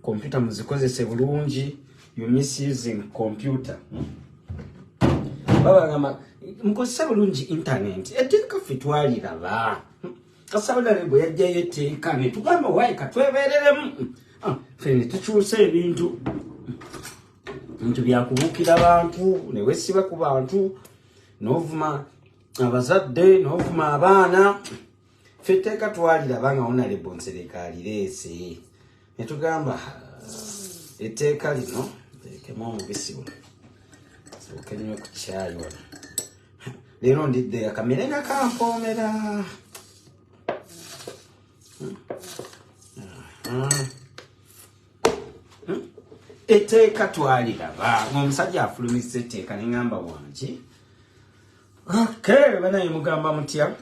Computer muzikozese bulungi, you misusing computer. Baba ngama mukozese bulungi internet. Etika fitwalira ba. Kasawula lebo yajja yeteeka ne tugamba wayi katwebereremu. Fene tukyuse ebintu. Bintu byakubukira abantu, ne wesiba ku bantu, novuma abazadde, novuma abaana. Feteka twalira banga ona lebo nserikali lese. Netugamba eteeka lino tekemo omubisi buno sokenyo ku kyayi wano leero ndidde akamere nga kampoomera eteeka twaliraba omusajja afulumiza etteeka neŋŋamba wangi banaye mugamba mutya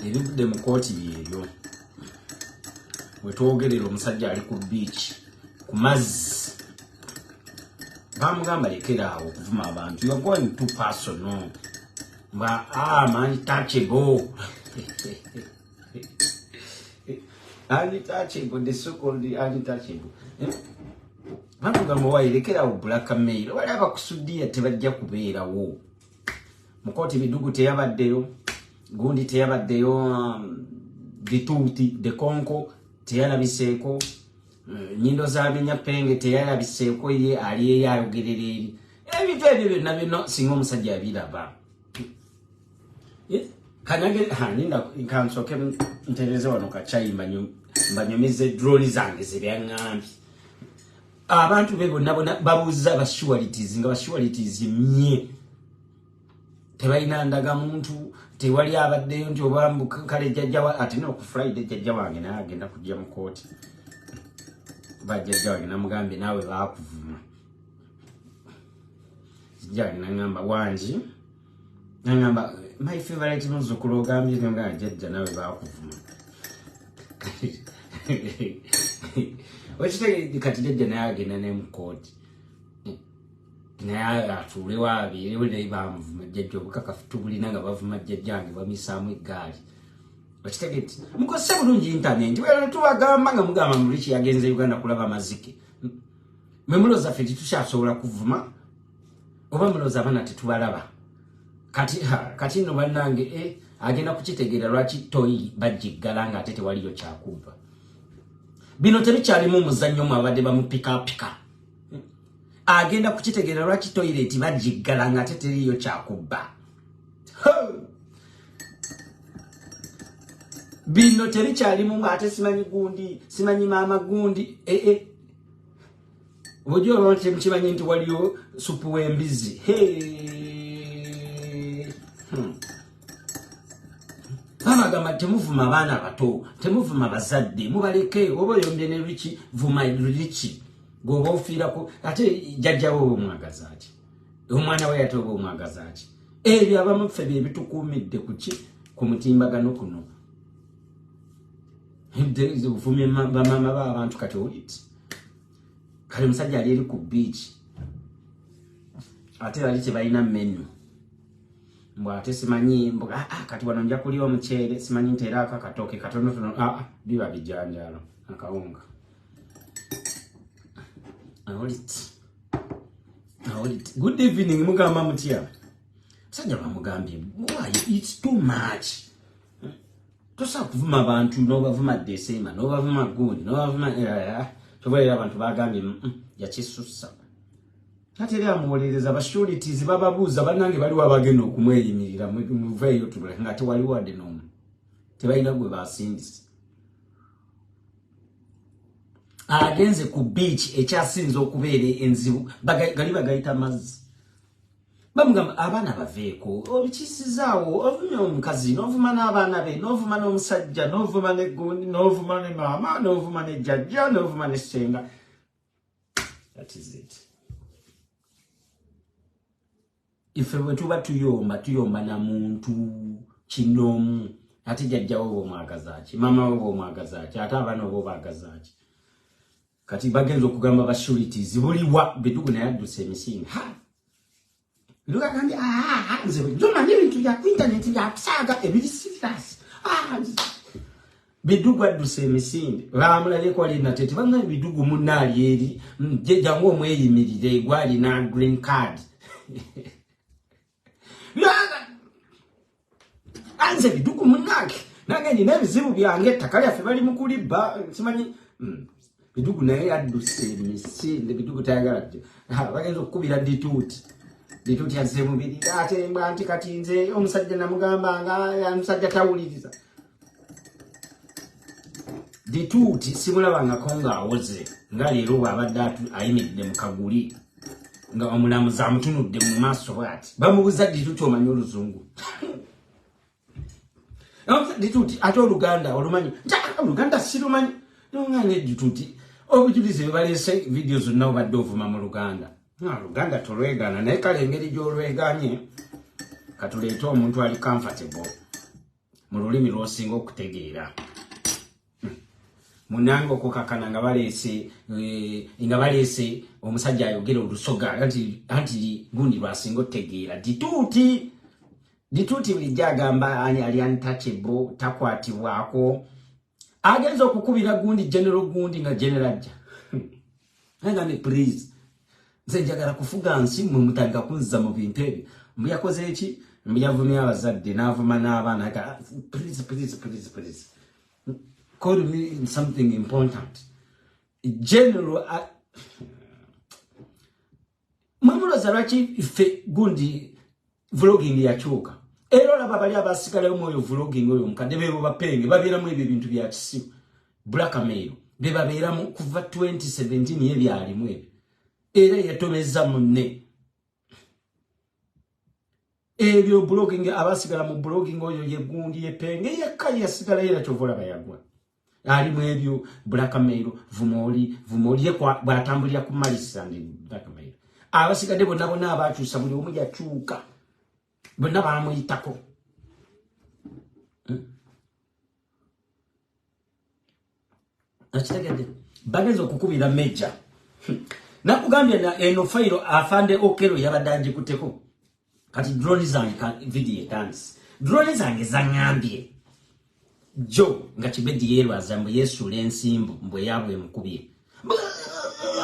erivudde mu kooti byeryo wetwogerera omusajja ali ku beach ku mazzi bamugamba lekera awo okuvuma abantu, you are going too personal man touchable untouchable, the so-called untouchable bamugamba wayi lekera awo blackmail wali abakusudia tebajja kubeerawo mu kooti bidugu teyabaddeyo gundi teyabaddeyo bituuti de konko teyalabiseko nyindo zamenya penge teyalabiseko ye ali yayogerereri ebintu ebyo byonna bino singa omusajja abiraba kanage haninda kansoke ntereze wano kachayi mbanyumize drone zange zibyangambi abantu bebo nabona babuza bashualities nga bashualities mye tebayina ndaga muntu tewali abaddeyo nti obambu kale jjajja ati no ku Friday jjajja wange naye agenda kujja mu kooti bajjajja wange namugambe naawe baakuvuma jjajja nangamba wangi nangamba my favorite muzukulu ogambye nga jjajja naawe baakuvuma wekitege kati jjajja naye agenda ne mu kooti naye atuule waabiire naye bamuvuma jjajja obukakafu tubulina nga bavuma jjajjange bamisaamu eggaali okitegeti mukozese bulungi internet wera tubagamba nga mugamba mu Richie yagenze Uganda kulaba amazike mwemuloza ffe titushasobola kuvuma oba muloza abaana tetubalaba kati nno bannange agenda kukitegeera lwaki toyi bajiggala nga ate tewaliyo kyakubba bino tebikyalimu omuzannyo mu abadde bamupikaapika agenda kukitegeera lwaki toilet bajiggala nga ate teriyo kyakubba bino tebikyalimu nga ate simanyi gundi simanyi maama gundi obujo olwonte mukimanyi nti waliyo supu w'embizi Amagamba temuvuma abaana bato temuvuma bazadde mubaleke oba oyombe ne Richie vuma Richie goba ofirako ate jjajjawo omwagaza ati omwana we yatoba omwagaza ati ebyo abamu ffe bye bitukuumidde kuki ku mutimbagano kuno uvumye bamama b'abantu kati owuliti kale musajja ali eri ku beach ate bali tebalina menu mbwa ate simanyi mbuga kati wano nja kuliwa omuceere simanyi nteera akakatoke katonotono biba bijanjalo akawunga Awade. Good evening, mugamba mutya. Musajja bamugambye, why it's too much. Tosa kuvuma abantu no bavuma December, no bavuma good, no bavuma tobera abantu bagambye yakisussa. Kati lya muwolereza abashurities bababuuza bannange bali wabagenda okumweyimirira muveeyo tubule nga tewali wadde n'omu. Tebalina gwe basindise. Agenze ku beach ekyasinze okubeera enzibu gali bagayita mazzi bamugamba abaana baveeko obikisizaawo ovumya omukazi n'ovuma n'abaana be n'ovuma n'omusajja n'ovuma ne gundi n'ovuma ne maama n'ovuma ne jjajja n'ovuma ne ssenga. That is it. Ife bwe tuba tuyomba na muntu kinomu ate jjajjawo bw'omwagaza ki maama we bw'omwagaza ki ate abaana bo baagaza ki kati bagenzo okugamba abashurities buliwa bidugu naye adduse emisingi Luka kandi nze joma n'ebintu bya internet bya kusaga ebiri serious bidugu adduse emisinde bamulale ko ali natete banga bidugu munali eri jangu omweyimirire gwali na green card yaga anze bidugu munake nange ni nebizibu byange takali afe bali mukuliba simanyi bidugu naye adduse emisinde bidugu tayagala bagenzo kukubira dituti yaze mubiri ate mbanti katinze omusajja namugamba nga musajja tawuliriza dituti simulabanga konga awoze nga leero bwabadde ayimiridde mu kaguli nga omulamuzi amutunudde mu maaso bwati bamubuza dituti omanyi oluzungu dituti ate oluganda olumanyi oluganda sirumanyi nongane dituti obujulize balese video zonna obadde ovuma mu luganda Luganda tolwegana naye kale engeri gy'olweganye katuleeta omuntu ali comfortable mu lulimi lw'osinga okutegeera munange okukakana nga baleese omusajja ayogera olusoga anti gundi lwasinga otegeera dituti bulijjo agamba ani ali untouchable takwatibwako agenza okukubira gundi general gundi nga general ajja angane please nze njagala kufuga nsi mwe mutandika kunzza mu bintu ebyo mbuyakoze eki mbuyavumya abazadde n'avuma n'abaana please call me something important general mwemuloza lwaki ife gundi vlogging yakyuka era olaba bali abasigalayo mwoyo vlogging oyo mukadde bebo bapenge babeeramu ebyo ebintu bya kisimu blackmail bebabeeramu kuva 2017 yebyalimu ebyo era yatomeza munne ebyo blogging abasigala mu blogging oyo yegundi yepenge yakali yasigala era chovola bayagwa ali mu ebyo blackmail vumoli yekwa batambulira ku malisa ndi blackmail abasigadde bonna abakyusa buli omu yakyuka bonna bamuyitako achitegede bagenza okukubira major nakugambye na eno failo afande okero yabadanje kuteko kati drone zange video dance drone zange zangambye jo nga Kibedi yero azambo Yesu lensimbo mbwe yabwe mukubye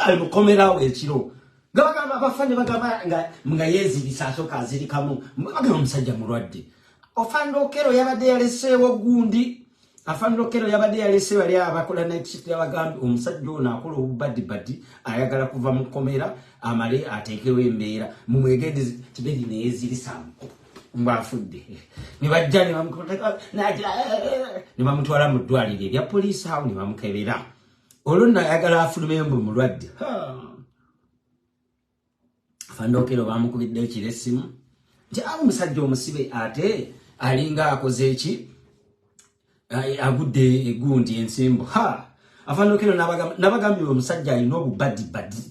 ali mukomera we ekiro gabagamba abafanye bagamba nga yezi bisaso kaziri kamu bagamba omusajja mulwadde ofande okero yabadde yalesewo gundi afando kero yabadde yalese bali abakola night shift yabagambi omusajja ono akola obubadibadi ayagala kuva mu Komera amale atekewe embeera mumwegedde Kibedi neziri samu mbafudde ni bajjani bamukoteka ni bamutwala mu ddwaliro lya police awo ni bamukebera olonna ayagala afulume mbu mulwadde afando kero bamukubidde ekiresimu nti awo omusajja omusibe ate alinga akoze eki agudde egundi ensimbo afano kino nabagambi omusajja alina obubadibadi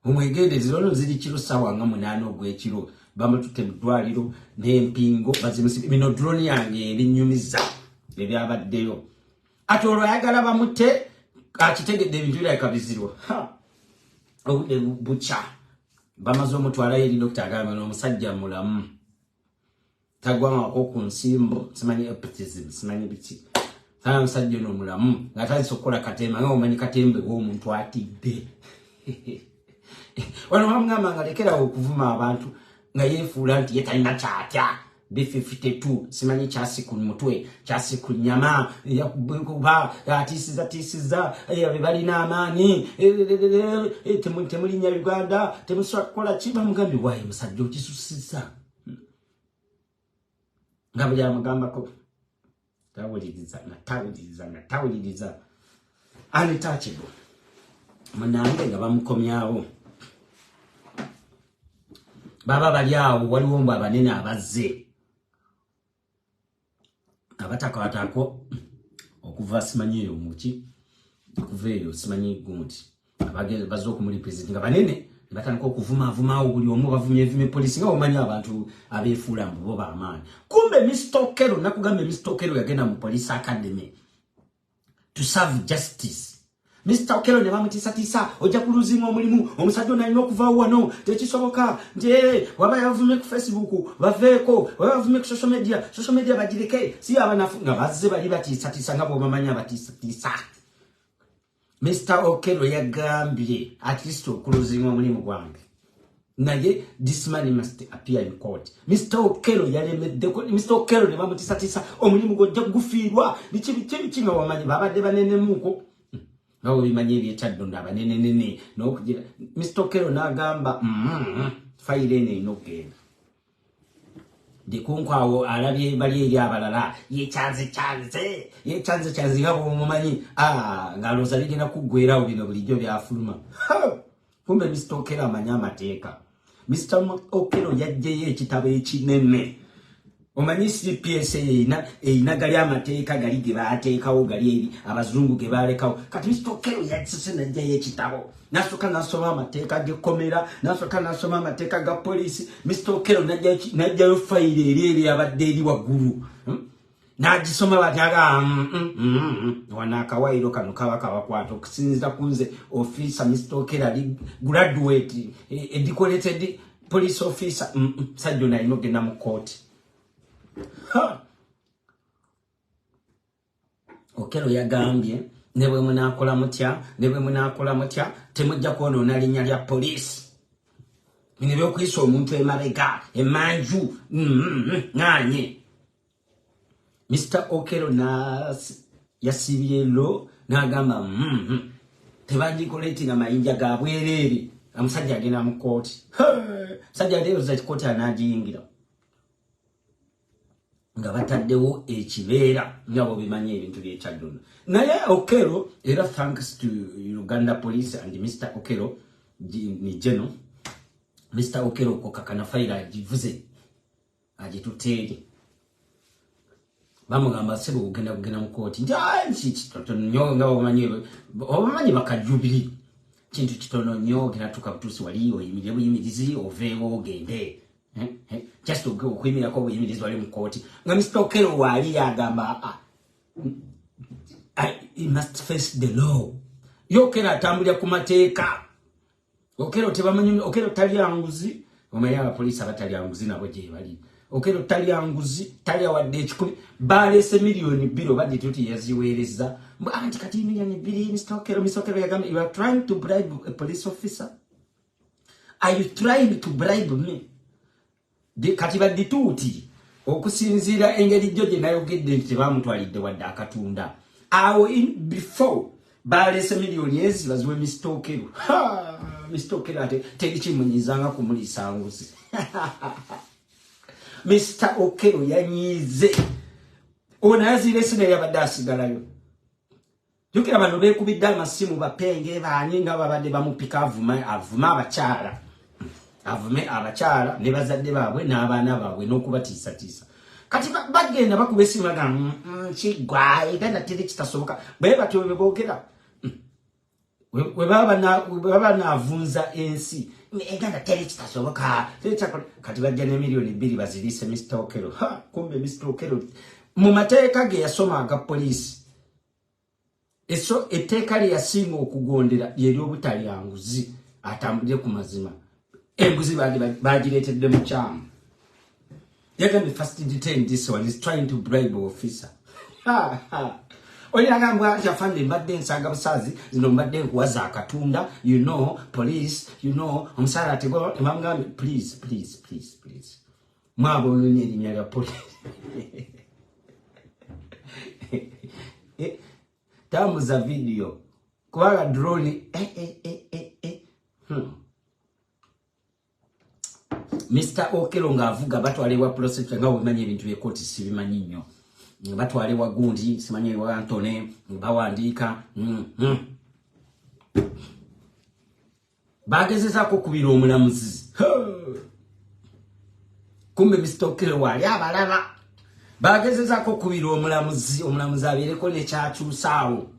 omwegendezi lono ziri kiro sawa nga 8 ogw'ekiro bamutute mu ddwaliro n'empingo bazimusibe bino drone yange ebinyumiza ebyabaddeyo ate olwo ayagala bamute akitegedde ebintu byakabizirwa obudde buca bamaze omutwalayo eri dokita agamba n'omusajja mulamu tagwamako ku nsimbo simanyi epitism simanyi biki sana musajja no mulamu ngatazi sokola katemba nga omanyi katembe w'omuntu atidde wano bamugamba nga lekera okuvuma abantu nga yefuula nti yetalina kyatya B52 simanyi kyasi ku mutwe kyasi ku nyama yakuba atisiza balina amaanyi temulinya Uganda temusobola kukola ki bamugambi wayi musajja okisusiza ngabo ya mugambako tawuliriza untouchable munange nga bamukomyawo baba bali awo waliwo mbu abanene abazze abatakwatako okuva simanyi eyo muki okuva eyo simanyi gundi abageze bazze okumuli president nga banene batandika okuvumaawo buli omu bavumye polisi nga omanyi abantu abeefuula mbu bo b'amaanyi kumbe Mr. Okero nakugambe Mr. Okero yagenda mu police academy to serve justice Mr. Okelo ne bamutisa ojja kuluzinga omulimu omusajja nalina okuva wano tekisoboka nje waba yavume ku Facebook baveeko waba yavume ku social media bagireke si abanafu nga bazze bali batisa nga bw'omamanya batisa. Mr. Okelo yagambye at least okuluzinga omulimu gwange naye this man must appear in court. Mr. Okelo yalemeddeko. Mr. Okelo ne bamutisa omulimu gojja gufiirwa bikibi nga wamanyi babadde banene muko nawo bimanyi ebyekyadonda abanenenene n'okugira Mr. Okelo n'agamba fayire eno inogenda ndikunkwawo alabye bali eri abalala yecyanze nga bw'omumanyi ng'alowooza bigenda kuggwerawo bino bulijjo byafuluma. Kumbe Mr. Okelo amanyi amateeka. Mr. Okelo yajjeyo ekitabo ekinene. Omanyi CPS eyina gali amateeka gali ge baateekawo gali eri abazungu ge baalekawo. Kati Mr. Okelo yajjise najjayo ekitabo. Nasooka nasoma amateeka ge Komera, nasooka nasoma amateeka ga poliisi. Mr. Okelo najjayo fayire eri abadde eri waggulu. Nagisoma batyaga wanakawairo kano kabaka bakwata okusinzira kunze officer Mr. Okelo ali graduate educated police officer sajjo na inogenda mu court. Okelo yagambye nebwe munakola mutya temujja kwonoona linnya lya police. Bino by'okuyisa omuntu emabega emanju nganye. Mr. Okelo yasibye lo n'agamba tebagikoletinga mayinja ga bwereere omusajja agenda mu kooti. Sajja ateeoza kikooti anaagiyingira nga bataddewo ekibeera nga bwe bimanyi ebintu by'ekyadduna. Naye Okelo era thanks to Uganda police and Mr. Okelo ni General Mr. Okelo kokakana fayira agivuze agituteere. Bamugamba sebo kugenda mu kooti nti kitono nnyo nga obamanyi bakajubiri kintu kitono nnyo kinatuuka butuusi wali oyimirire buyimirizi oveewo ogende just okuyimirako obuyimirizi wali mu kooti nga Mr. Okelo waali yagamba he must face the law. Okelo atambulira ku mateeka. Okelo tebamanyi Okelo tali anguzi omanyi abapoliisi abatali anguzi nabo gye bali. Okelo tali anguzi tali awadde ekikumi balese milioni 2 badde tuti yaziweereza anti kati milioni 2 Mr. Okelo yagamba you are trying to bribe a police officer. Are you trying to bribe me? Kati badde tuti okusinziira engeri jjo gye nayogedde nti tebamutwalidde wadde akatunda awo before balese milioni ezi baziwe Mr. Okelo. Mr. Okelo ate tekikimunyizanga kumuliisa nguzi. Mr. Okelo yanyize onazire sine yabadde asigalayo. Jukira bano beekubidde amasimu bapenge baani nga babadde bamupika avuma abakyala ne bazadde baabwe n'abaana baabwe n'okubatiisatiisa. Kati bagenda bakuba essimu bagamba kiggwa Uganda teri kitasoboka bwe batyo bwe boogera we baba naavunza ensi Uganda teri kitasoboka kati bajja ne milioni 2 baziriise Mr. Okelo. Kumbe Mr. Okelo mu mateeka ge yasoma aga poliisi etteeka lye yasinga okugondera lyeri obutali anguzi atambulire ku mazima. Enguzi bagireetedde mu kyamu. Yagambye first detain this one is trying to bribe officer. Oyagamba ati afande mbadde nsanga busazi zino mbadde nkuwaza akatunda you know police you know omusala tego emamgambe please mwabo nyenye erinnya lya police. Tamuza video kubanga drone Mr. Okelo ng'avuga batwalibwa process nga bwemanyi ebintu by'ekkooti sibimanyi nnyo. Batwalibwa gundi simanyi wa Antone bawandiika bagezezaako kubira omulamuzi. Kumbe Mr. Okelo wali abalaba bagezezaako kubira omulamuzi abeereko nekyakyusaawo.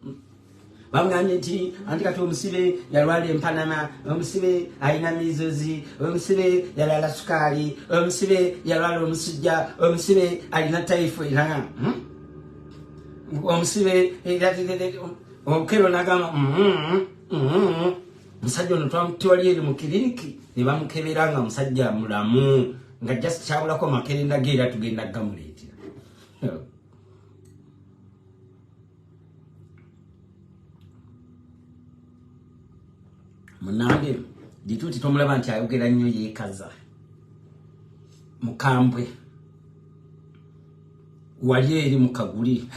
Bamugambye nti anti kati omusibe yalwala empanama, omusibe alina mizozi, omusibe yalwala sukaali, omusibe yalwala omusujja, omusibe alina typhoid. Omusibe Okero nagamba musajja ono twamutwali eri mu kiriniki ne bamukeberanga musajja mulamu nga just kyabulako makerenda ge era tugenda gamuleetera. Munange dituti tomulaba nti ayogera nnyo yeekaza mukambwe wali eri mukaguli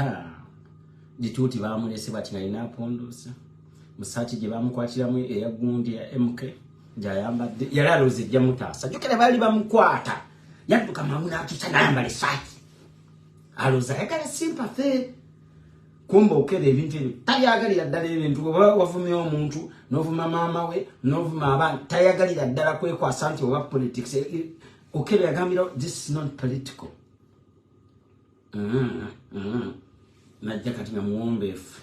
dituti bamulese bati nalina apondosa musaati gye bamukwatiramu eyagundi ya MK gyayambadde yali aloze ejja mutaasa jukira bali bamukwata yadduka mamuna atusa nayambala esaati aloza ayagala sympathy kumba okera ebintu ebyo tayagalira ddala ebintu oba wavumya omuntu n'ovuma maama we n'ovuma abantu tayagalira ddala kwekwasa nti oba politics okera yagambira this is not political. Najja kati nga muwombeefu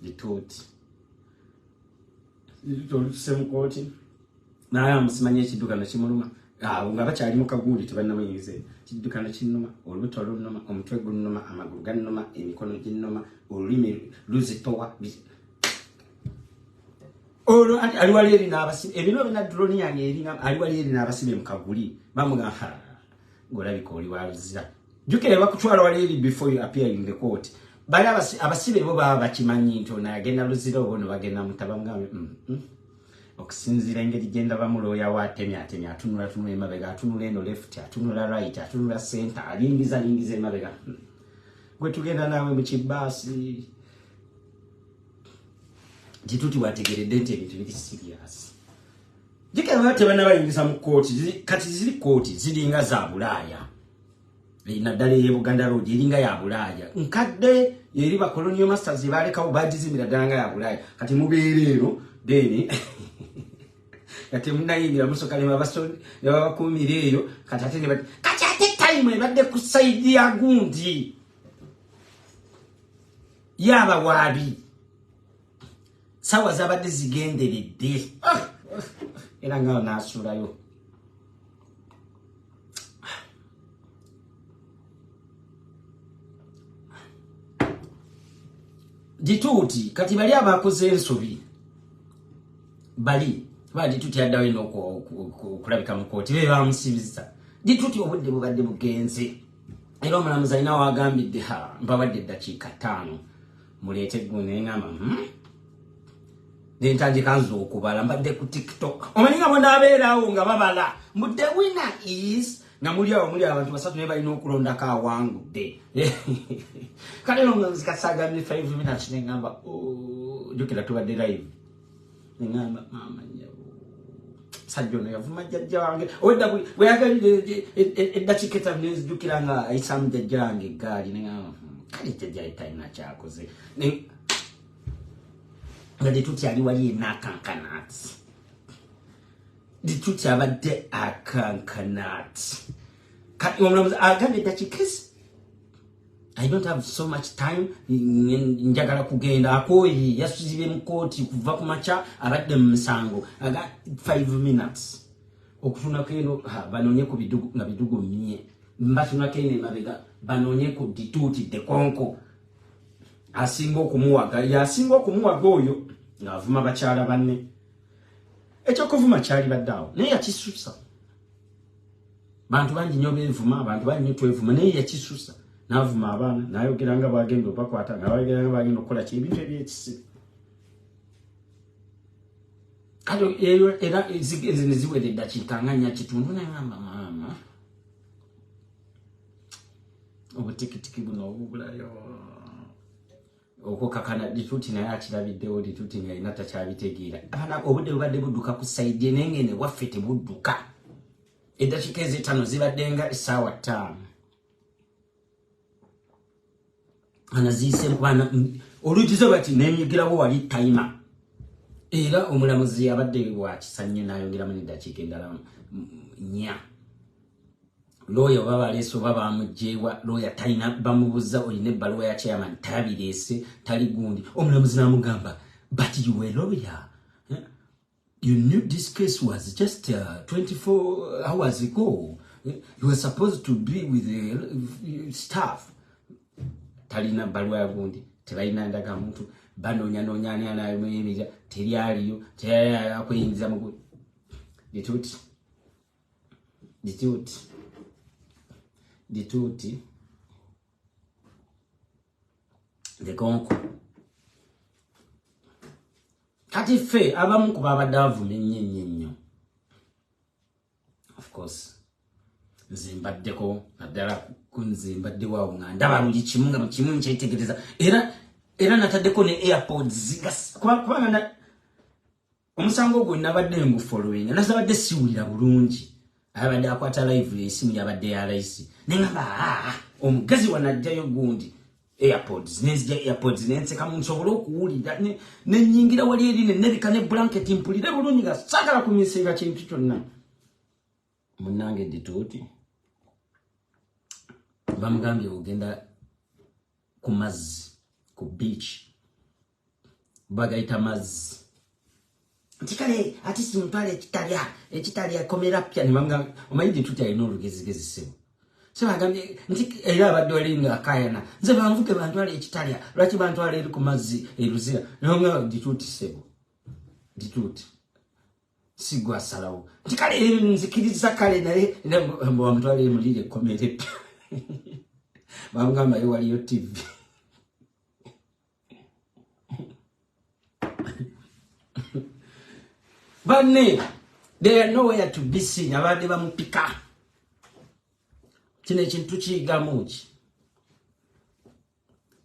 dituuti olutusemukooti naye amusimanya ekiddukano kimuluma nga bakyali mu kaguuli tebannamuyingiza ekiddukano kinnuma olubuto lunnuma omutwe gunnuma amagulu gannuma emikono ginnuma olulimi luzitowa olwo ali wali eri n'abasibe ebino bina droni yange eringa ali wali eri n'abasibe mu kaguuli bamugamba ng'olabika oli waluzira jukira bakutwala wali eri before you appear in the court bali abasibe bo baba bakimanyi nti ono agenda luzira oba ono bagenda mutaba mugambe okusinziira engeri genda bamuloya waatemya atunula emabega atunula eno left atunula right atunula center alingiza emabega gwe tugenda naawe mu kibaasi dituuti wategeredde nti ebintu biri serious jukira baba tebannabayingiza mu kooti kati ziri kooti ziringa za Bulaaya naddala ye Buganda Road eringa ya Bulaaya nkadde yeri ba colonial masters balekawo bagizimira ddala nga ya Bulaaya kati mubeera eno deni kati munayingira musokale mabasoni yabakumira eyo kati ate time ebadde ku side ya gundi yaba wabi sawa zabadde zigenderedde era nga nasulayo dituuti kati bali abakoze ensobi bali dituuti addawo ino okulabika mu kooti be bamusibiza dituuti obudde bubadde bugenze era omulamuzi alina wagambidde mbawadde eddakiika 5 muleete eggune ngamba nentandika nze okubala mbadde ku TikTok omanyi nga bwenaabeerawo nga babala mbudde winner is nga muli abantu basatu naye balina okulondako awangudde kale nomulamuzi kasagambye 5 minutes nengamba jukira tubadde live nengamba mama nyawo sajja ono yavuma jjajja wange odda bweyagalire eddakiika 5 nenzijukira nga ayisamu jjajja wange eggaali nengamba kale jjajja talina kyakoze nga dituuti ali wali enaakankanati dituuti abadde akankanati kati omulamuzi agambye eddakiika I don't have so much time njagala kugenda akooyi yasuzibye mu kooti kuva ku makya abadde mu musango aga 5 minutes okutunako eno banoonye ku bidugu nga bidugu mmye mbatunako eno emabega banoonye ku dituuti dekonko asinga okumuwaga oyo ng'avuma bakyala banne ekyokuvuma kyali baddaawo naye yakisusa bantu bangi nnyo beevuma abantu bangi nnyo twevuma naye yakisusa n'avuma abaana n'ayogera nga bwagenda obakwata n'ayogera nga bwagenda okukola ki ebintu ebyekisi kale era zigenze ne ziwera eddakiika nga 4 kitundu nagamba maama obutikitiki buno obubulayo okukakana dituuti naye akirabiddewo dituuti nga alina takyabitegeera abaana obudde bubadde budduka ku sayidi enengene waffe tebudduka eddakiika ez'ettaano zibadde nga essaawa 5 anaziise nkwana olugizo bati nenyigirawo wali taima era omulamuzi abadde wakisannyo n'ayongeramu n'eddakiika endala 4 lawyer baba leso baba amugyewa lawyer talina bamubuza olina ebbaluwa ya chairman tabireese tali gundi omulamuzi n'amugamba but you were lawyer you knew this case was just 24 hours ago you were supposed to be with the staff talina bbaluwa ya gundi tebalina ndaga muntu banoonya nayo mwemira terialiyo akuyingiza mu dituti de konko kati fe abamu kuba abadavu nnyo of course nzimbaddeko naddala kunzimbadde waawo nga ndaba buli kimu nga kimu nkyetegereza era nataddeko ne airpods kubanga omusango ogwo nabadde ngufollowing nasabadde siwulira bulungi abadde akwata live esimu yabadde ya raisi nengamba omugezi wanajjayo gundi airpods nenzija airpods nenseka mu nsobole okuwulira nenyingira wali eri nenebika ne blanket mpulire bulungi nga sagala kumisinga kintu kyonna munange dituti bamugambye ogenda ku mazzi ku beach bagayita mazzi ntikale ati simpale ekitalya Komera pya nimanga omayidi tutya ino lugezigezi sebo so bagambye nti era abadde walinga akayana nze banvuke bantwale ekitalya lwaki bantwale eri ku mazzi eruzira nonga dituti sebo dituti sigwa salawo ntikale nzikiriza kale naye mbo bamutwale mulire Komera pya bamugamba yo waliyo TV Banne, they are nowhere to be seen. Abadde bamupika. Kino ekintu kigamuki.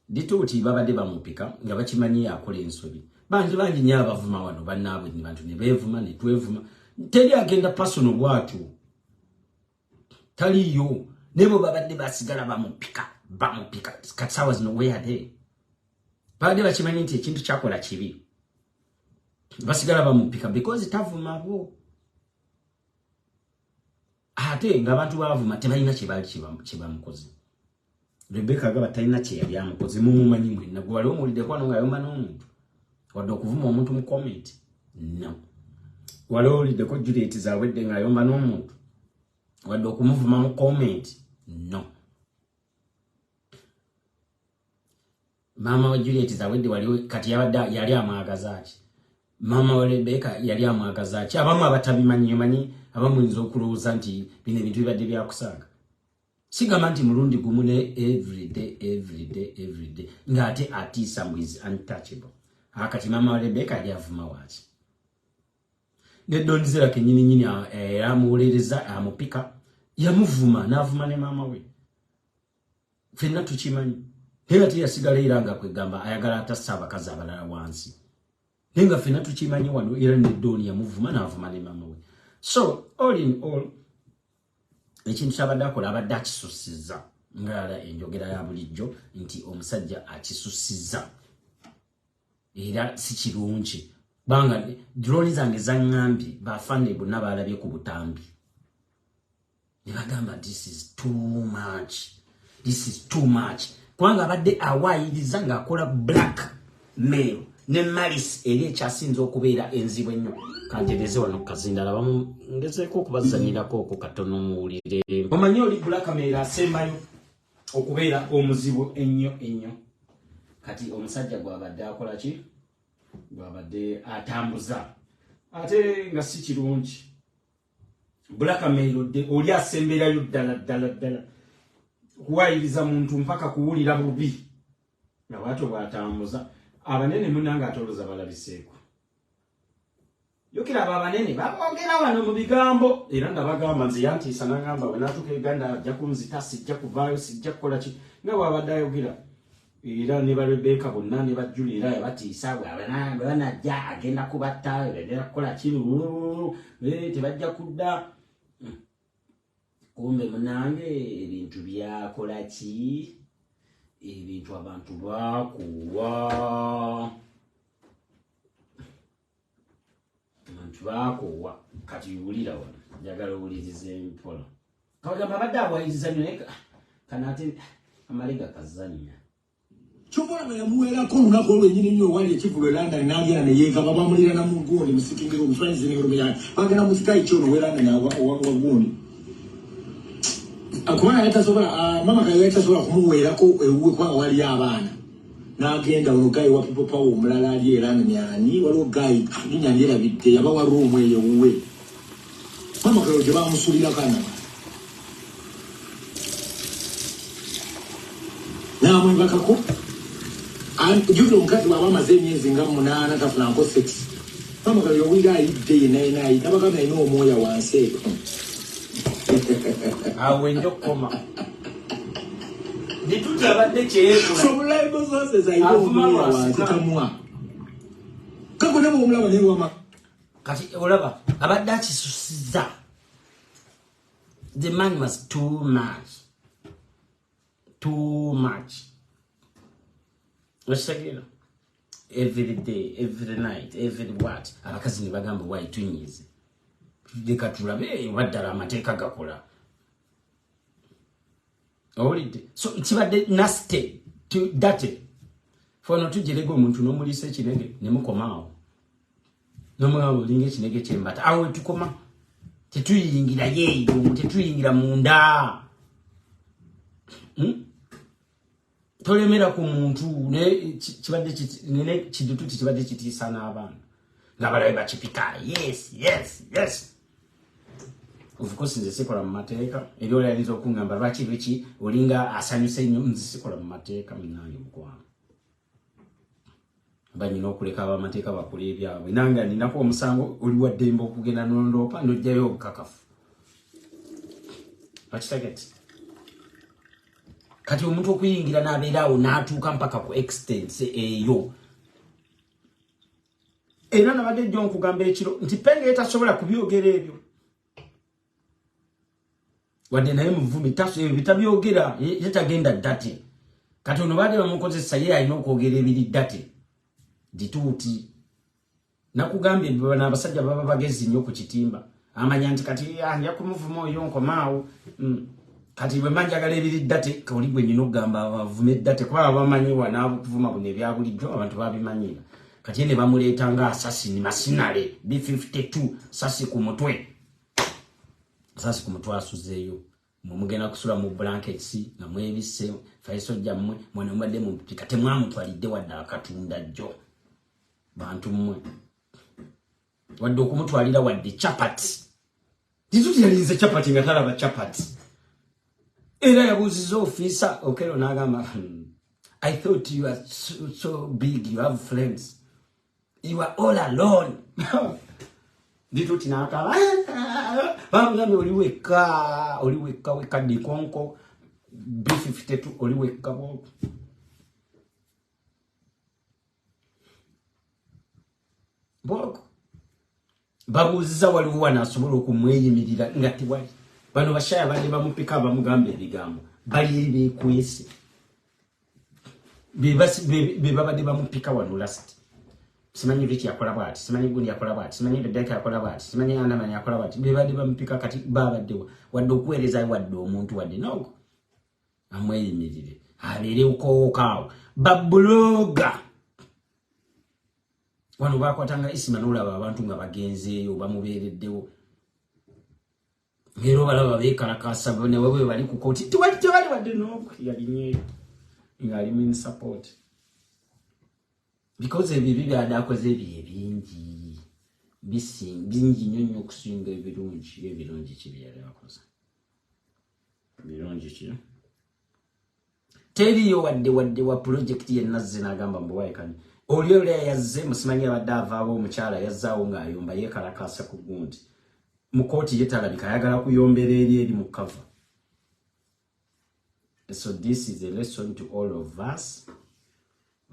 Dituti babadde bamupika nga bakimanyi akola ensobi. Banji nnyo abavuma wano bannaabwe ni bantu ne beevuma ne twevuma. Teri agenda personal bwatu. Taliyo. Nebo babadde basigala bamupika. Kati was nowhere there. Babadde bakimanyi nti ekintu kyakola kibi. Basigala bamupika because tavuma bo ate nga abantu bavuma tebalina kibamukozi Rebecca gaba talina kye yali amukozi mumumanyi mwenna gwe wali omulidde kwano nga yomba n'omuntu wadde okuvuma omuntu mu comment no wali olidde ko Juliet zawedde nga yomba n'omuntu wadde okumuvuma mu comment no mama wa Juliet zawedde wali kati yali amwagaza ki mama wa Rebecca yali amwagaza ki abamu abatabimanyi abamu nzo okulowooza nti bino ebintu bibadde byakusanga sigamba nti mulundi gumu ne every day ngate atiisa mbu is untouchable akati mama wa Rebecca yali avuma waki nedondizera kenyini yamuwolereza amupika yamuvuma n'avuma ne mama we fenna tukimanyi era teyasigala era nga kwegamba ayagala atassa abakazi abalala wansi nenga fenna tukimanyi wano era neddooni yamuvuma n'avuma ne mama we so all in all ekintu kyabadde akola abadde akisusiza ngala enjogera ya bulijjo nti omusajja akisusiza era si kirungi banga drone zange zangambye bafande bonna balabye ku butambi ne bagamba this is too much kwanga abadde awayiriza nga akola black mail ne malice eri ekyasinza okubeera enzibu ennyo kanjereze wano kazindala bamungezeko okubazanyirako oko katono muwulire omanyi oli blackmail asembayo okubeera omuzibu ennyo kati omusajja gwabadde akola ki gwabadde atambuza ate nga si kirungi blackmail oli asemberayo ddala kuwayiriza muntu mpaka kuwulira bubi nga bwatyo bwatambuza abanene munanga atoloza balabiseeko yokira abanene bakwogera wano mu bigambo era nga bagamba nze yantiisa nagamba bwe natuuka Uganda ajja kunzita sijja kuvaayo sijja kukola ki nga bwabadde ayogera era ne ba Rebecca bonna ne bajjulira yabatiisa bwe banajja agenda kubatta agenda kukola kino tebajja kudda kumbe munange ebintu byakola ki ebintu abantu bakuwa kati yulira wano njagala owuliriza empola kawagamba abadde awayiriza nnyo kanate amalega kazannya kyomulaba yamuweerako olunaku olwenyini nnyo owali ekivulo London n'agenda ne yeegaba bamulira namugundi musikingira omuswanyizi n'olumuyani bagenda mu kikayi kyono we London wagundi akuba yatasobola mama kayo yatasobola kumuweerako ewuwe kubanga waliyo abaana n'agenda ono guy wa people power omulala ali era nyani waliwo guy nyani era bidde yabawa room eyo uwe mama kalo gye bamusulira kana namwe bakako julo mukati wa mama z'emyezi nga 8 tafuna nko 6 mama kalo yowira ayidde nayi tabagana ino omwoya wansi awe njokoma Dituta abadde kyeko. So liable sources I don't know tamwa. Kako ne mumulaba ne wama. Kati olaba abadde akisusiza. The man was too much. Too much. What's again? Every day, every night, every what? Abakazi ne bagamba why twinyize. Dekatulabe waddala amateeka gakola. So it's about the nasty to that. For not to jelego muntu no muri se kinege ne mukomao. No mwa linge kinege chembata. Awe tukoma. Tetuyingira yeyo, tetuyingira munda. Tolemera ku muntu ne kibadde ne kidutu kibadde kitisa n'abantu. Ngabalabe bachipika. Yes. Of course nze sikola mu mateeka ebyo yalizo okungamba lwaki Richie olinga asanyuse nnyo nze sikola mu mateeka munange mukwana banyina okuleka abamateeka bakula ebyabwe nanga ninako omusango oli wa ddembe okugenda n'ondoopa n'ojjayo obukakafu bakitageti kati omuntu okuyingira n'abeeraawo n'atuuka mpaka ku extent eyo era nabadde jjo nkugamba ekiro nti penge etasobola kubyogera ebyo wadde naye muvumi taso bitabyogera yetagenda date kati ono baade bamukozesa ye alina okwogera ebiri date dituuti nakugambye bana abasajja baba bagezi nnyo ku kitimba amanya nti kati anja kumuvuma oyo nkomaawo kati bwe manjagala ebiri date kawuli gwe nnina okugamba abavume date kuba abamanyiwa n'abokuvuma buno ebya bulijjo abantu babimanyira kati ne bamuleeta nga assassin masinale B52 sasi ku mutwe sasa kumutwa asuzeyo mumugena kusula mu blankets na mwebise faiso jammwe mwana mbadde mu pikate mwamutwalidde wadda akatunda jjo bantu mmwe wadde okumutwalira wadde chapati dizuti yalinze chapati ngatala ba chapati era yabuzizo ofisa okero nagamba I thought you are so big you have friends you are all alone Dituti nakala bamugambye oliweka weka dikonko B52 oliweka boko babuziza waliwo wanasobola okumweyimirira nga tiwali bano bashaya bali bamupika bamugambye ebigambo bali eri bekwese bebabadde bamupika wano last simanyi Richie yakola bwati simanyi gundi yakola bwati simanyi Rebecca yakola bwati simanyi Andamani yakola bwati bebadde bampika kati babaddewa wadde okuweereza wadde omuntu wadde nogo amweyimirire abeere ukookawo babloga wano bakwatanga isima n'olaba abantu nga bagenzeeyo bamubeereddewo ngero balaba beekalakasa ne bwe bali ku kooti tewali wadde nogo yalinyeeyo ngali in support because ebibi byadakoze bingi bingi nnyo okusinga ebirungi kibyali akoze birungi ki teriyo wadde wa project ye nazze nagamba mbuwaikani olyo yazze musimanyi abadde avaabo omukyala yazzaawo ng'ayomba yeekalakasa ku gundi mu kooti yetalabika ayagala kuyombera eri mu cover. So this is a lesson to all of us.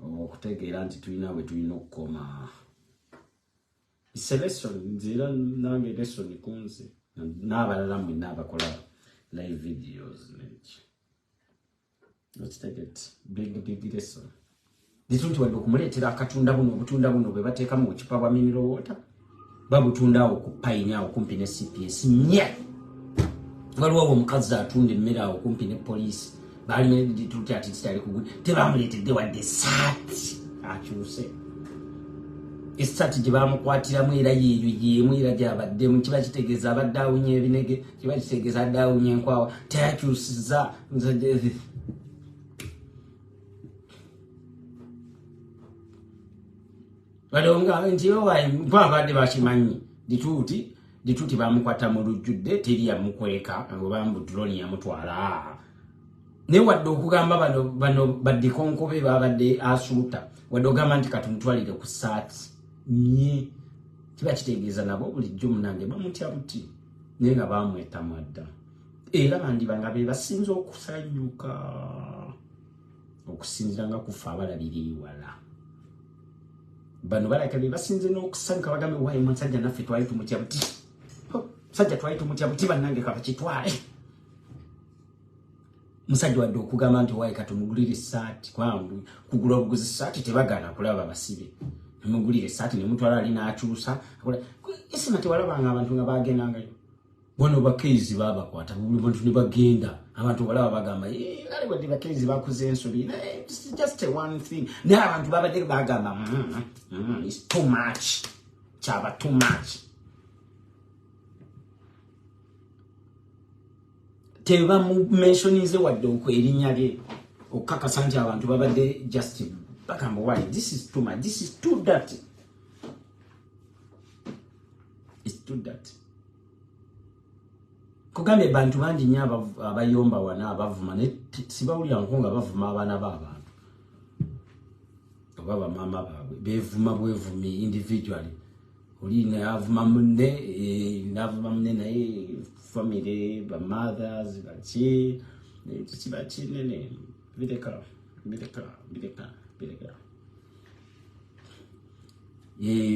Okutegeera nti tulina bwe tulina okukoma. It's a lesson. Nzira nange lesson kunze. N'abalala mwe n'abakola live videos. Let's take it. Big lesson. Ditunti wadde okumuleetera akatunda buno obutunda buno bwe bateeka mu bucupa bwa mineral water. Babutunda awo ku payini awo kumpi ne CPS. Nye! Waliwo omukazi atunda emmere awo kumpi ne poliisi. Bali ditunti ati kitali kugula. Tebamuleetedde wadde saati. Akyuse. Essaati gye bamukwatiramu era yeeyo yeemu era gy'abaddemu kiba kitegeeza abadde awunya ebinege kiba kitegeeza adde awunya enkwawa teyakyusiza badonga ntiyo wa mpabade bashimanyi dituti bamukwata mu lujjudde teri ya mukweka ngo bambu drone ya mutwala ne wadde okugamba bano badikonkobe babadde asuuta wadde ogamba nti katumutwalire ku saati nye kiba kitegeeza nabo bulijjo munange bamutya buti naye nga bamweta mwadda era bandi banga be basinze okusanyuka okusinzira nga kufa abalabiri wala bano balaka be basinze n'okusanyuka bagambe wayi musajja naffe twali tumutya buti sajja twali tumutya buti bannange kaba kitwale musajja wadde okugamba nti wayi katumugulire saati kwambu kugula obuguzi saati tebagana kulaba basibe mugulire saati ne mutwala ali n'akyusa ese mate walabanga abantu nga bagendangayo bono bakeizi babakwata buli bantu ne bagenda abantu balaba bagamba ali bwe bakeizi bakuze ensobi it's just one thing ne abantu babadde bagamba it's too much chaba too much teba mu mentionize wadde okwerinya lye okakasa nti abantu babadde just bagamba why this is too much, this is too dirty, it's too dirty. Kugambe bantu bangi nnyo abayomba wana abavuma ne sibawulira nkonga bavuma abaana b'abantu oba bamama baabwe bevuma bwevumi individually oli n'avuma munne n'avuma munne naye family ba mothers baki kibaki nene bideka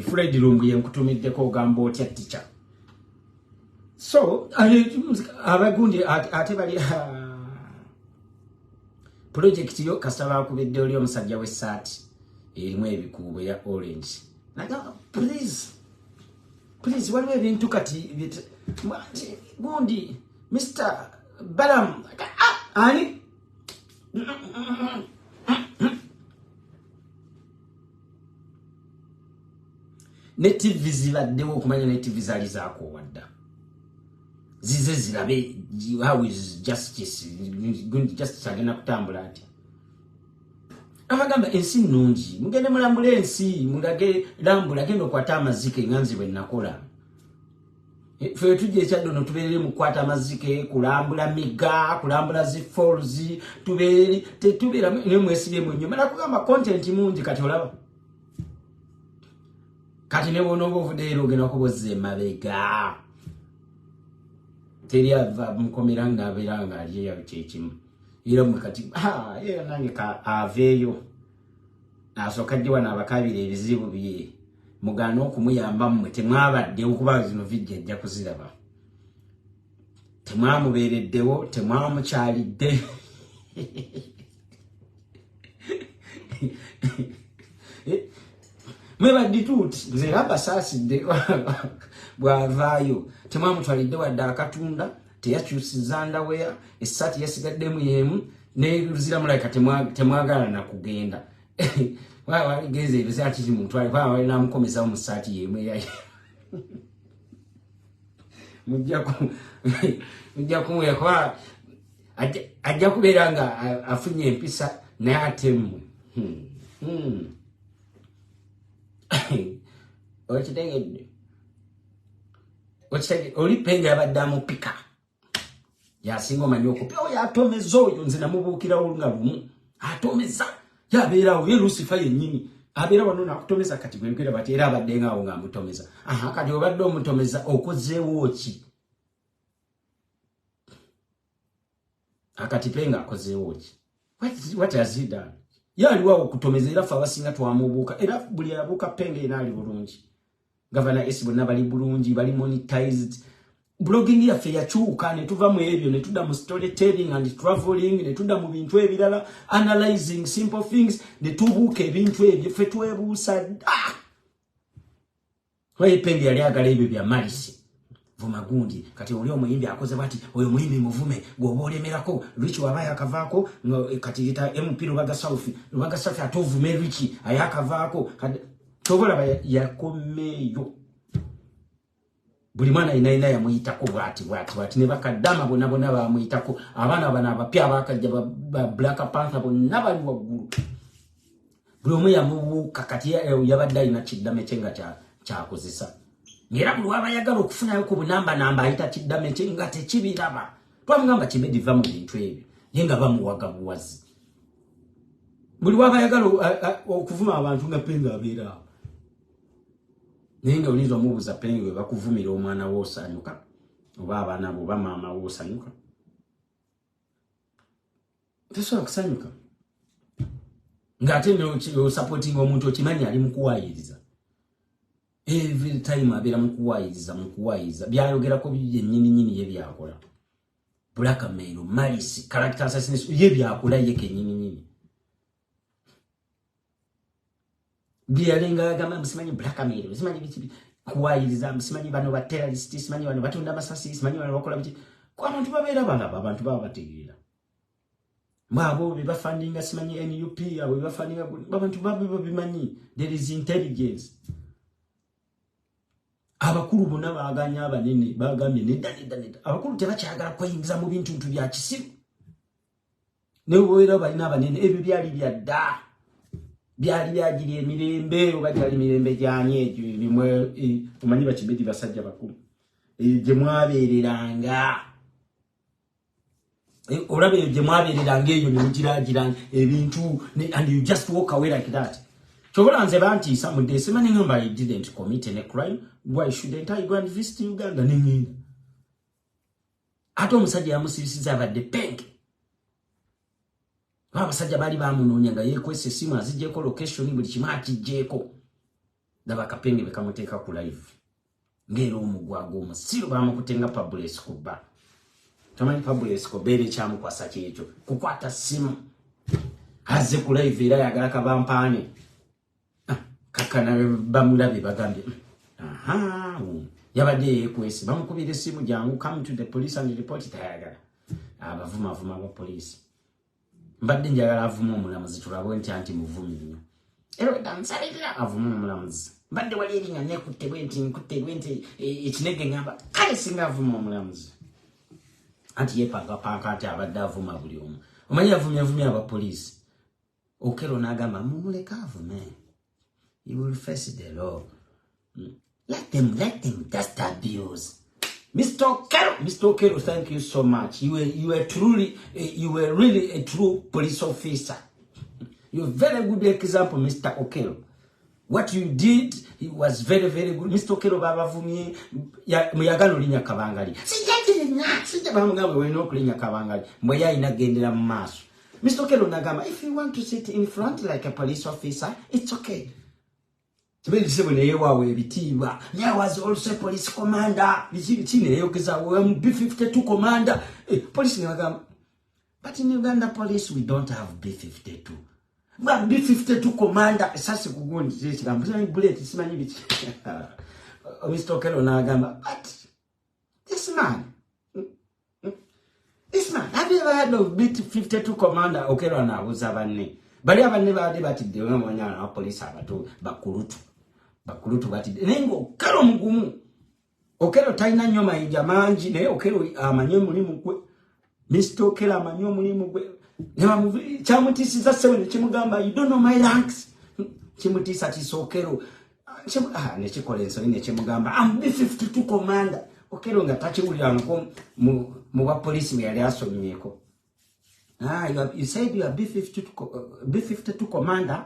Fred Lungu yenkutumiddeko ogamba otya teacher. So abagundi ate bali project yo kasaba kubedde oli omusajja w'essaati erimu ebikuubo ya orange. Naga please waliwo ebintu kati gundi Mr. Balam ani native zibaddewo okumanya native zali zaako wadda zize zirabe how is justice agenda kutambula atya abagamba ensi nnungi mugende mulambula ensi mugage lambula genda okwata amazike nganzi bwe nakola fe tujje ekyadono tubeerere mu kwata amazike kulambula miga kulambula zi falls tubeere tetubeera ne mwesibye mu nyuma nakugamba content mungi kati olaba kati ne bono bovuddeero ogenda kuboza emabega teri ava mukomera ng'abeera ng'alyeyo kyekimu era mukati era nange ka aveeyo asooka dde wano abakabira ebizibu bye mugana okumuyamba mmwe temwabadde okuba zino vijja ajja kuziraba temwamubeereddewo temwamukyalidde mwebadituuti nze abasaasidde bw'avaayo temwamutwalidde wadde akatunda teyakyusiza ndaweya essaati yasigaddemu yemu neruzira mulabika temwagala nakugenda waligeza ebisaati zimutwale kwa wali namukomezawo mu ssaati yemu eyayi mujja kumuya kwa ajja kubeera nga afunye empisa naye atemu okitegedde oli penga yabadde amupika yasinga omanyi okupya oyo atomeza oyo nze namubuukirawo nga lumu atomeza yabeerawo ye Lucifer yennyini abeera wano nakutomeza kati gwenkwera bati era abadde ngaawo ngaamutomeza kati obadde omutomeza okozeewo ki akati penga akozeewo ki what has he done yaliwawo okutomeza era fe abasinga twamubuuka era buli abuuka penga ena ali bulungi Governor S bonna bali bulungi bali monetized blogging yaffe yakyuka ne tuva mu ebyo ne tudda mu storytelling and traveling ne tudda mu bintu ebirala analyzing simple things ne tubuuka ebintu ebyo ffe twebuusa waye pengi yali agala ebyo bya malisi vuma gundi kati oli omuyimbi akoze bati oyo muyimbi muvume gwoba olemerako Richie wabaye akavaako kati yita MP Lubaga South atovume Richie ayakavaako tobola yakomeyo buli mwana inaina ya muyitako bwati ne bakaddama bonna bamuyitako abaana bana abapya abakajja ba Black Panther bonna bali waggulu buli omu yamubuuka kati yabadde alina kiddame kye nga kyakozesa ng'era buli w'abayagala okufunayo ku bunamba ayita kiddame kye nga tekibiraba twamugamba Kibedi va mu bintu ebyo ye nga bamuwaga buwazi buli w'abayagala okuvuma abantu nga Penga abeera awo naye nga olinza omubuuza Penga bwe bakuvumira omwana w'osanyuka oba abaana bo oba maama w'osanyuka tesobola kusanyuka ng'ate n'osupportinga omuntu okimanyi ali mu kuwaayiriza every time abeera mu kuwaayiriza byayogerako bye nnyini ye byakola blackmail malice character assassination ye byakola ye kennyini byalenga agamba musimanyi blackmail musimanyi biki kuwaayiriza musimanyi bano ba terrorist simanyi bano batunda amasasi simanyi bano bakola biki kwa abantu babeera balaba abantu baba bategeera Mabo be bafandinga simanyi NUP abo be bafandinga abantu babimanyi there is intelligence abakulu bonna baganya abanene bagambye nedda abakulu tebakyagala kweyingiza mu bintu bya kisiru ne bwera balina abanene ebyo byali byadda byali byagiri emirembe oba byali mirembe gyanye ekyo bimwe omanyi ba Kibedi basajja bakulu gye mwabeereranga orabe je mwabereranga eyo ne mugiragira ebintu and you just walk away like that chobola nze banti some days many ngamba I didn't commit any crime why shouldn't I go and visit Uganda ningina ato omusajja yamusibisiza abadde Penga abasajja bali bamunonya nga yekwese essimu azijjeko location buli kimu akijjeko daba Kapenge bekamuteeka ku live ngero omugwago omusiro bamukutenga public kuba tamanyi public kobere kyamu kwasa kyekyo kukwata simu aze ku live era yagala kabampane kakana bamulabe bagambye yabadde yekwese bamukubira essimu jangu come to the police and report it ayagala abavuma ba police mbadde njagala avuma omulamuzi tulabwe nti anti muvumi nnyo ero dansalira avuma omulamuzi mbadde wali erinnya nekutte bwenti ekinege ngamba kale singa avuma omulamuzi anti yepanga ati abadde avuma buli omu omanyi avumye aba police okero n'agamba mumuleka avume you will face the law let them just abuse Mr. Okero, thank you so much. You were really a true police officer. You're a very good example, Mr. Okero. What you did, it was very, very good. Mr. Okero baba vumye muyagano linya kabangali. Sija bamugawe weno kulinya kabangali. Mweya inagendera mu maaso. Mr. Okero nagama, if you want to sit in front like a police officer, it's okay. I was also a police commander. B-52 commander. Police never. But in Uganda police, we don't have B-52. But B-52 commander. Mr. Okero Nagama. But this man, have you ever heard of B-52 commander? Okero Nagama. Bali abaneba debatide wamanya na police abatu bakulutu batide nengo Okero mugumu Okero taina nyoma ijamanji ne Okero amanye mulimu gwe Mr. Okero amanye mulimu gwe nema muvi chamutisiza sewe ne kimugamba you don't know my ranks chimutisa tisokero ne chikolenso ne kimugamba I'm B-52 commander Okero ngatachi uli anko mu ba police me yali asomyeko. You said you are B-52 commander.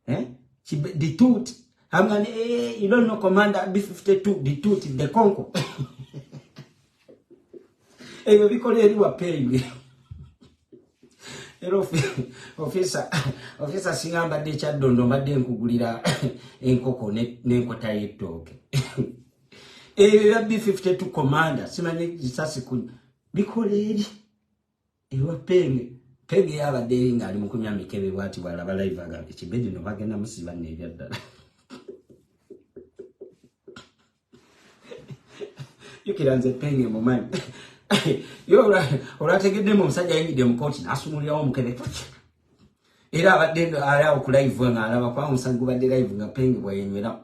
The tooth. I'm gonna, you don't know commander B-52, the tooth, the Congo. We call it you are paying. Officer singamba de chadondo mbadde nkugulira enkoko n'enkota y'ettooke. B-52 commander simanyi kisasi kun bikole eri ewa Penga yabadde nga ali mu kunywa mikebe bwati bwalaba live agambe Kibedi no bagenda musiba n'ebya ddala. Yukiranze Penga mu mani. Yo olategedde mu musajja yingidde mu kooti n'asumulirawo omukebe. Era abadde ali awo ku live nga alaba kwa musango badde live nga Penga bwayenywera.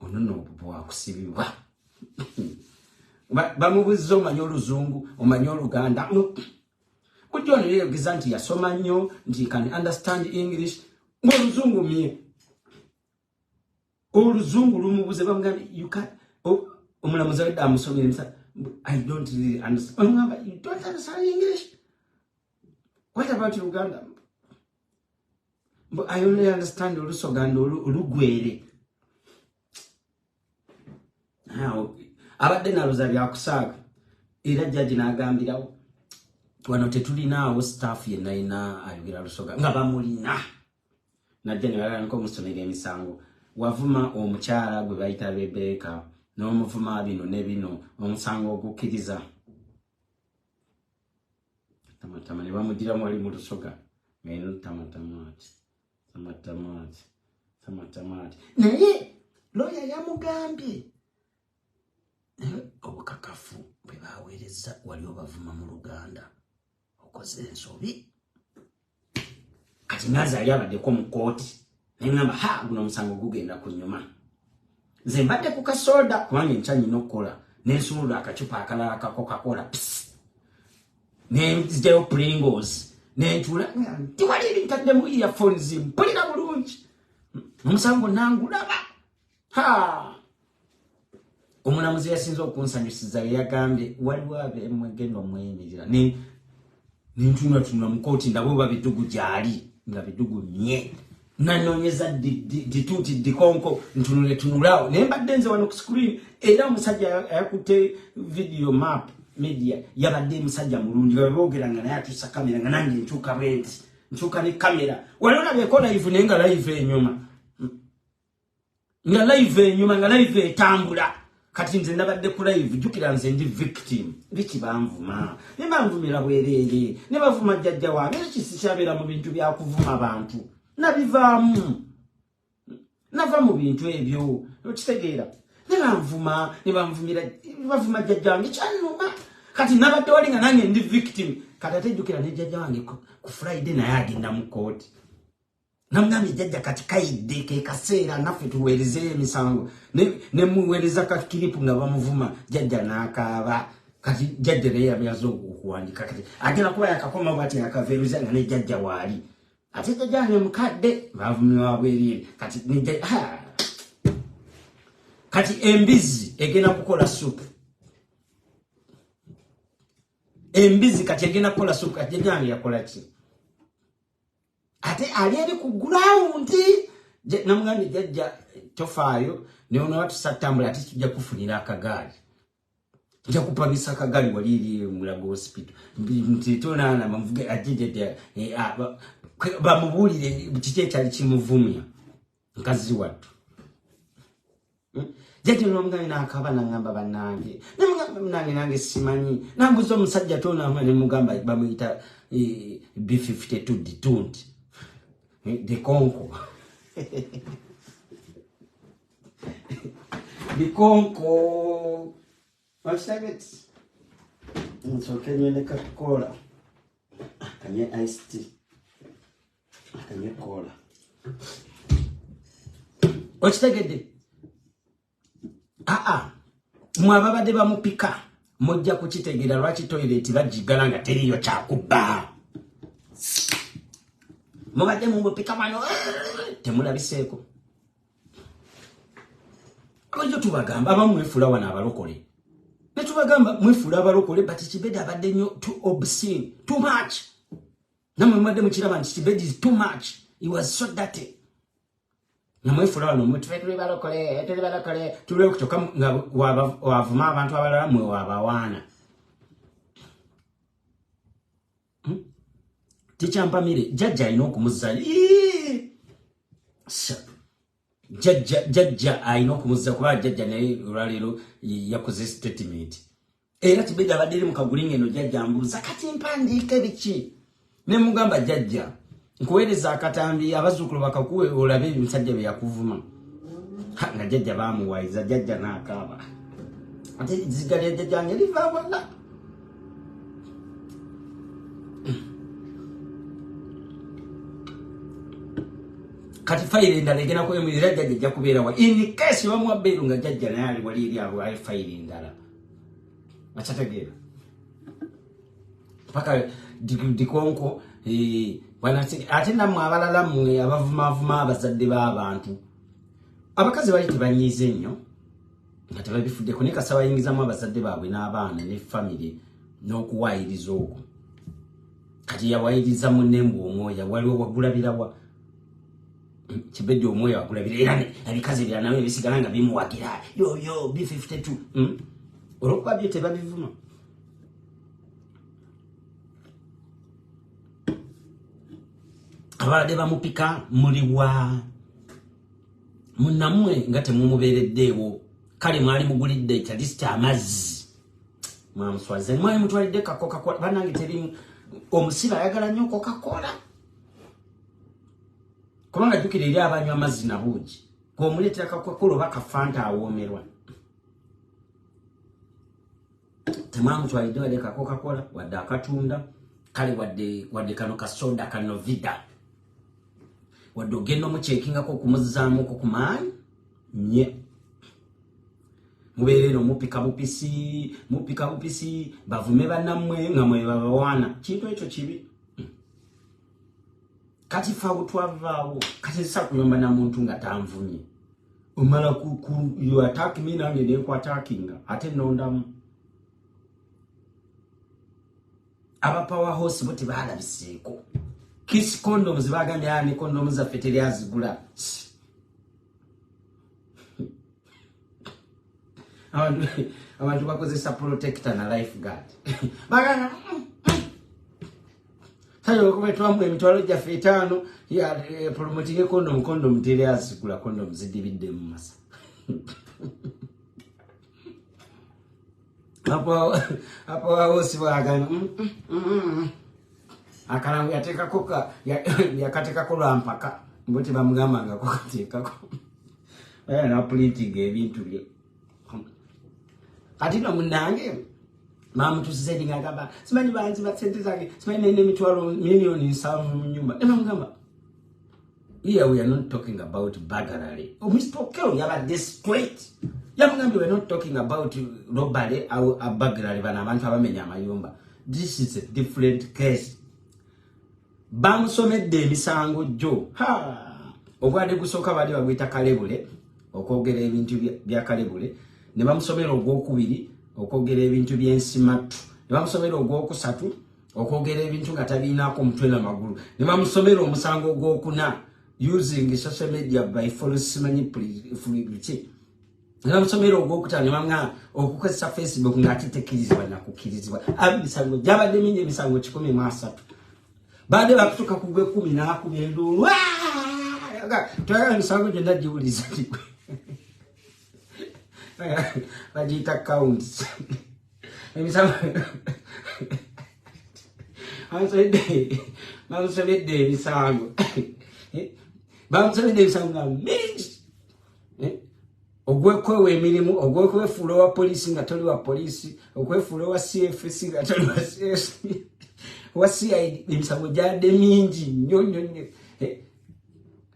Onono bwakusibibwa. Bamubuzo omanyi Oluzungu, omanyi Oluganda. Kujua nileo gizanti ya soma nyo, nti can understand English. Ngoluzungu miye. Oluzungu lumubuze bamugamba you can't. Umuna muzaweda amusomile msa. I don't really understand. You don't understand English? What about Uganda? But I only understand Olusoganda Olugwere. Now, abadde naloza byakusaga. Era judge n'agambira wano tetulina staff yenna ina ayogera Lusoga nga bamulina. Najja ne balala nko musomera emisango. Wavuma omukyala gwe bayita Rebecca n'omuvuma bino ne bino omusango ogukkiriza. Tamatama ne bamugira mwali mu Lusoga. Ngeno tamatamati. Tamatamati. Naye lawyer yamugambye obukakafu bwe baweereza wali obavuma mu Luganda okoze ensobi kati naza ali abaddeko mu kooti nengamba ha guno omusango gugenda kunyuma nze mbadde ku kasoda kubanga enkyanyi n'okukola n'ensumulula akacupa akalala ka Coca-Cola n'enzijayo Pringles n'entula tiwali ebintadde mu earphones mpulira bulungi omusango nangulaba ha omulamuzi yasinze okunsanyusiza yagambye waliwo abemwegendo mweyimirira n'entunula mu kooti ndabo babidugu gyali nga bidugu nye nanonyeza dituti dikonko ntunulao naye mbadde nze wano ku screen era omusajja yakutte video map media yabadde musajja mulungi babogeranga naye atusa kamera nga nange ntuuka bwenti ntuuka ne kamera walolabeko live naye nga live enyuma nga live etambula kati nze ndabadde ku live jukira nze ndi victim biki banvuma ne banvumira bwerere ne bavuma jjajja wange ekisishabera mu bintu bya kuvuma abantu nabivaamu nava mu bintu ebyo okitegeera ne banvumira bavuma jjajja wange kyannuma kati nabadde wali nga nange ndi victim kati ate jukira ne jjajja wange ku Friday naye agenda mu kooti namugambye jjajja kati kayidde ke kaseera naffe tuweereze emisango ne muweereza kati kiripu nga bamuvuma jjajja n'akaaba kati jjajja naye yabyaza okuwandika kati agenda kuba yakakoma bwati yakaveeruza nga ne jjajja waali ate jjajja ne mukadde bavumibwa bwerere kati embizi egenda kukola supu kati egenda kukola supu kati jjajja yakola ki ate ali eri ku ground namugambye jjajja tofaayo ne ono watusatambula ate tujja kufunira akagaali tujja kupamisa akagaali wali eri Mulago hospital nti tonaana bamuvuge ajjejjajja bamubuulire kiki ekyali kimuvumya nkazi wattu jjajja nomugambye n'akaaba n'angamba bannange namugamba nange simanyi nambuza omusajja tonaama ne mugamba bamuyita B52 ditundi de Conco. The Conco. What's that? It's okay, you make a cola. Can you iced tea? Can you cola? What's that? Mwababa deba mupika. Moja kuchitegera lwaki toilet bajigala nga teriyo kyakuba. Mubadde mupika mano temulabiseeko. Abajo tubagamba abamwefula wana abalokole. Ne tubagamba mwefula abalokole but Kibedi abadde nnyo too obscene, too much. Namwe mwadde mukiraba nti Kibedi is too much. He was so dirty. Namwefula wano mutwe balokole tule okutoka nga wavuma abantu abalala mwe wabawaana. Tichampamire jjajja alina okumuzza jjajja alina okumuzza kuba jjajja naye olwaleero yakoze statement era Kibedi abadde eri mu kagulinga eno jjajja ambuuza kati mpandiika biki ne mugamba jjajja nkuweereza akatambi abazzukulu bakakuwe olabe ebimusajja bye yakuvuma nga jjajja baamuwaayiza jjajja n'akaaba ate ziga lya jjajja nge livaa bonna kati file endala egenda kwemulira jjajja ejja kubeera wa in case bamuwa beeru nga jjajja naye ali wali eri abo ali file endala akyategeera paka dikonko wanati ate namwe abalala mmwe abavuma abazadde b'abantu abakazi bali tebanyize nnyo nga tebabifuddeko ne kasa bayingizamu abazadde baabwe n'abaana ne family n'okuwaayiriza okwo kati yawaayiriza munnembu omwoya waliwo wagulabirawa Kibedi omwoya wagulabira era ebikazi bya nawe bisigala nga bimuwagira yo B52 olwokuba byo tebabivuma abadde bamupika muliwa munnamwe nga temumubeereddeewo kale mwali mugulidde ekyalisita amazzi mwamuswaze mwali mutwalidde Coca-Cola banange terimu omusiba ayagala nnyo Coca-Cola kubanga jjukira eri abanywa amazzi nabuugi gwomuleetera Coca-Cola oba kafanta awoomerwa temwamutwalidde wadde ka Coca-Cola wadde akatunda kale wadde kano kasoda kano vida wadde ogenda omukyekingako okumuzaamuko ku maanyi nye mubeere eno mupika bupisi bavume bannammwe nga mwe babawaana kintu ekyo kibi kati faawo twavaawo kati nsa kuyomba na muntu nga tanvumye omala you attack me nange nenkwattackinga ate nondamu aba powerhouse bo tebalabiseeko kiss condoms bagambye ani condoms zaffe teryazigula abantu bakozesa protector na lifeguard bagana tayo okumetwamu emitwalo gyaffe 5 ya promoting condom teryazigula condom zidibidde mu masa Apo awosi bagana akalangu yateka koka yakateka ko lwampaka mbote bamugamba nga kokateka ko na politige ebintu bye kati no munange mamu tusize ngagamba simanyi banzi batsente zange simanyi nene mitwalo milioni 7 mu nyumba emangamba here we are not talking about burglary omistokeo yaba discreet yamugambe we are not talking about robbery or a burglary bana abantu abamenya amayumba this is a different case bamusomedde emisango jo obwade gusoka bali bagwita kalebule okwogera ebintu bya kalebule ne bamusomera ogwokubiri okwogera ebintu by'ensimatu ne bamusomera ogwokusatu okwogera ebintu nga tabiinaako mutwe na magulu ne bamusomera omusango ogwokuna using social media by false manipulation ne bamusomera ogwokutano ne bamwa okukozesa Facebook nga atitekirizibwa na kukirizibwa abisango jabadde mingi emisango 13 baade bakutuka kugwe 10 na kubyendu twagala emisango gyonna giwuliza bajita counts emisango bamusomedde emisango bamusomedde emisango nga mingi ogwekwewa emirimu ogwekwefuula wa polisi nga toli wa polisi okwefuula wa CFC nga toli wa CFC wa CID emisango gyadde mingi nnyo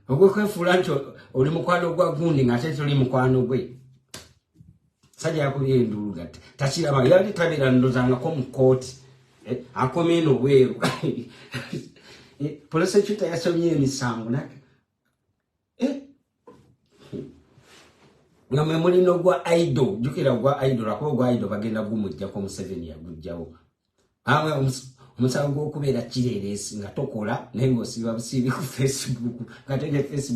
ogwekwefuula nti oli mukwano gwa gundi nga ate toli mukwano gwe sajja yakubye endulu gati takiraba yali tabira ndozangako mu kooti akomeno bweru prosecutor yasomye emisango nake nga memulino gwa idol jukira gwa idol ako gwa idol bagenda gumujja ko mu 7 ya gujjawo amwe omusango okubeera kireresi nga tokola nengo siba busibi ku Facebook nga tege Facebook